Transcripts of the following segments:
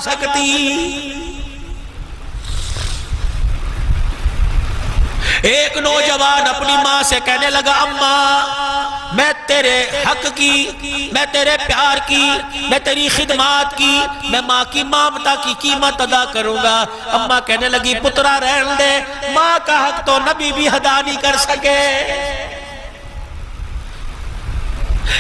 سکتی۔ ایک نوجوان اپنی ماں سے کہنے لگا اماں میں تیرے حق کی، میں تیرے پیار کی، میں تیری خدمات کی، میں ماں کی ممتا کی قیمت ادا کروں گا۔ اماں کہنے لگی پترا رہن دے، ماں کا حق تو نبی بھی ادا نہیں کر سکے۔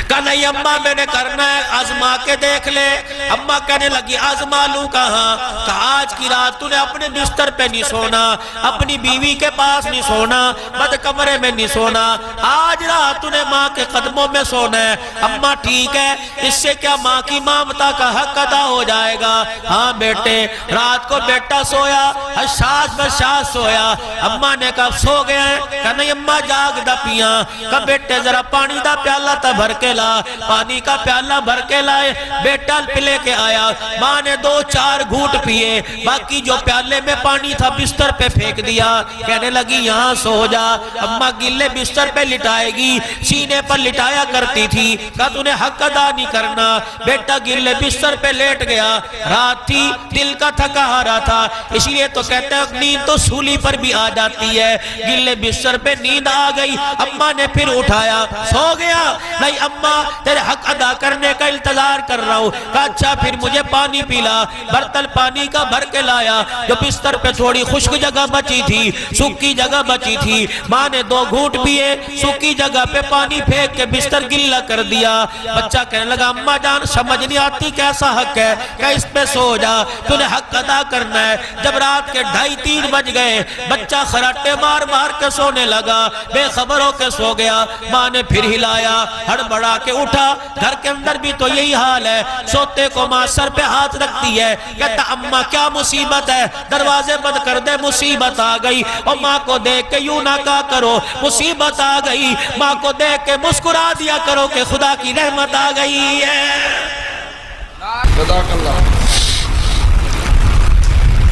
کہا نہیں اماں میں نے کرنا ہے، آزما کے دیکھ لے۔ اماں کہنے لگی آزما لوں کہاں؟ کہا آج کی رات تو نے اپنے بستر پہ نہیں سونا، اپنی بیوی کے پاس نہیں سونا، بد کمرے میں نہیں سونا، آج رات تو نے ماں کے قدموں میں سونا ہے۔ اماں ٹھیک ہے، اس سے کیا ماں کی ممتا کا حق ادا ہو جائے گا؟ ہاں بیٹے۔ رات کو بیٹا سویا، حشاش بشاش سویا۔ اماں نے کہا سو گیا ہے؟ کہا نہیں اماں جاگ دا پیاں۔ کہا بیٹے ذرا پانی دا پیالہ تا بھر کے لا۔ پانی کا پیالہ بھر کے لائے، بیٹا پلے کے آیا۔ ماں نے 2-4 گھونٹ پیے، باقی جو پیالے میں پانی تھا بستر پہ پھینک دیا۔ کہنے لگی یہاں سو جا۔ اماں گلے بستر پہ لٹائے گی، سینے پر لٹایا کرتی تھی۔ کہا تو نے حق ادا نہیں کرنا۔ بیٹا گلے بستر پہ لیٹ گیا۔ رات تھی، دل کا تھکا ہارا تھا، اس لیے تو کہتے ہیں نیند تو سولی پر بھی آ جاتی ہے۔ گلے بستر پہ نیند آ گئی۔ اماں نے پھر اٹھایا، سو گیا؟ نہیں اماں تیرے حق ادا کرنے کا انتظار کر رہا ہوں۔ کہا اچھا پھر مجھے پانی پلا۔ برتن پانی کا بھر کے لایا۔ جو بستر پہ تھوڑی خشک جگہ بچی تھی، سوکھی جگہ بچی تھی، ماں نے 2 گھونٹ پیے، سوکھی جگہ پہ پانی پھینک کے بستر گیلا کر دیا۔ بچہ کہنے لگا اماں جان سمجھ نہیں آتی کیسا حق ہے؟ کہ اس پہ سو جا، تو نے حق ادا کرنا ہے۔ جب رات کے 2:30-3 بج گئے، بچہ خراٹے مار مار کے سونے لگا، بے خبر ہو کے سو گیا۔ ماں نے پھر ہلایا، ہڑبڑا کے اٹھا۔ گھر کے اندر بھی تو یہی حال ہے، سوتے کو ماں سر پہ ہاتھ رکھتی ہے، کہتا اماں کیا مصیبت ہے؟ دروازے بند کر دے، مصیبت آ گئی۔ اور ماں کو دیکھ کے یوں نہ کہا کرو مصیبت آ گئی، ماں کو دیکھ کے مسکرا دیا کرو کہ خدا کی رحمت آ گئی ہے۔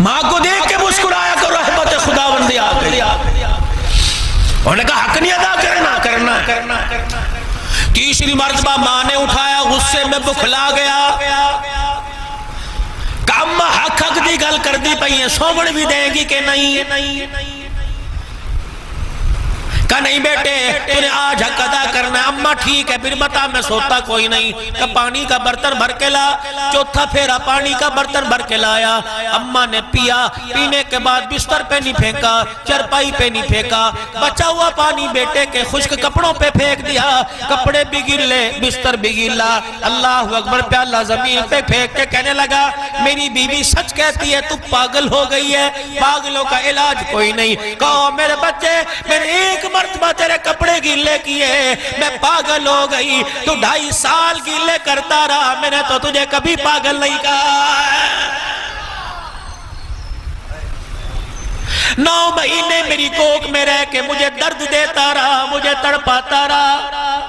ماں کو دیکھ کے مسکرایا کرو رحمت خداوندی آ گئی۔ انہوں نے کہا حق نہیں ادا کرنا۔ تیسری مرتبہ ماں نے اٹھایا، غصے میں بکھلا گیا۔ کہ اماں حق دی گل کر دی پئی ہیں، سومن بھی دیں گی کہ نہیں؟ کہا نہیں بیٹے تو نے آج حق ادا کرنا ہے۔ اماں ٹھیک ہے پھر بتا، میں سوتا کوئی نہیں۔ کہ پانی کا برتن بھر کے لا۔ چوتھا پھیرا پانی کا برتن بھر کے لایا۔ اماں نے پیا، پینے کے بعد بستر پہ نہیں پھینکا، چرپائی پہ نہیں پھینکا، بچا ہوا پانی بیٹے کے خشک کپڑوں پہ پھینک دیا۔ کپڑے بھی گیلے، بستر بھی گیلا۔ اللہ اکبر، پیالہ زمین پہ پھینک کے کہنے لگا میری بیوی سچ کہتی ہے تو پاگل ہو گئی ہے، پاگلوں کا علاج کوئی نہیں۔ کہو میرے بچے میں نے ایک مرتبہ تیرے کپڑے گیلے کیے میں پاگل ہو گئی، تو 2.5 سال گیلے کرتا رہا، میں نے تو تجھے کبھی پاگل نہیں کہا۔ 9 مہینے میری کوکھ میں رہ کے مجھے درد دیتا رہا، مجھے تڑپاتا رہا،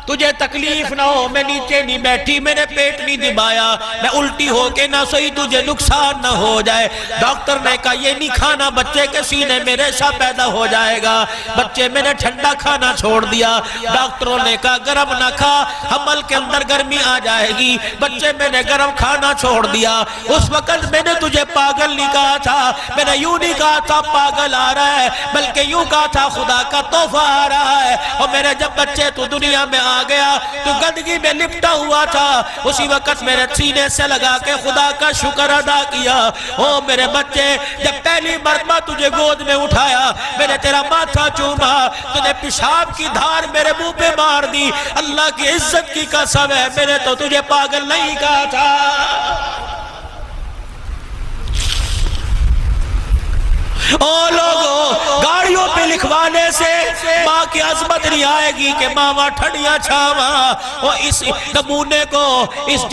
تجھے تکلیف نہ ہو، میں نیچے نہیں بیٹھی، میں نے پیٹ نہیں دبایا، میں الٹی ہو کے نہ سوئی، تجھے نقصان نہ ہو جائے۔ ڈاکٹر نے کہا یہ نہیں کھانا، بچے کے سینے میں ریشہ پیدا ہو جائے گا۔ بچے میں نے ٹھنڈا کھانا چھوڑ دیا۔ ڈاکٹروں نے کہا گرم نہ کھا، حمل کے اندر گرمی آ جائے گی۔ بچے میں نے گرم کھانا چھوڑ دیا۔ اس وقت میں نے تجھے پاگل نہیں کہا تھا، میں نے یوں نہیں کہا تھا پاگل آ رہا ہے، بلکہ یوں کہا تھا خدا کا تحفہ آ رہا ہے۔ اور میرے جب بچے تو دنیا میں آ گیا تو گندگی میں لپٹا ہوا تھا، اسی وقت میرے سینے سے لگا کے خدا کا شکر ادا کیا۔ او میرے بچے جب پہلی مرتبہ تجھے گود میں اٹھایا، میں نے تیرا ماتھا چوما، تو نے پیشاب کی دھار میرے منہ پہ مار دی۔ اللہ کی عزت کی قسم ہے میں نے تو تجھے پاگل نہیں کہا تھا۔ او لوگوں، گاڑیوں پہ لکھوانے سے ماں کی عظمت نہیں آئے گی کہ ماں ٹھنڈیاں چھاواں۔ اور اس نمونے کو اس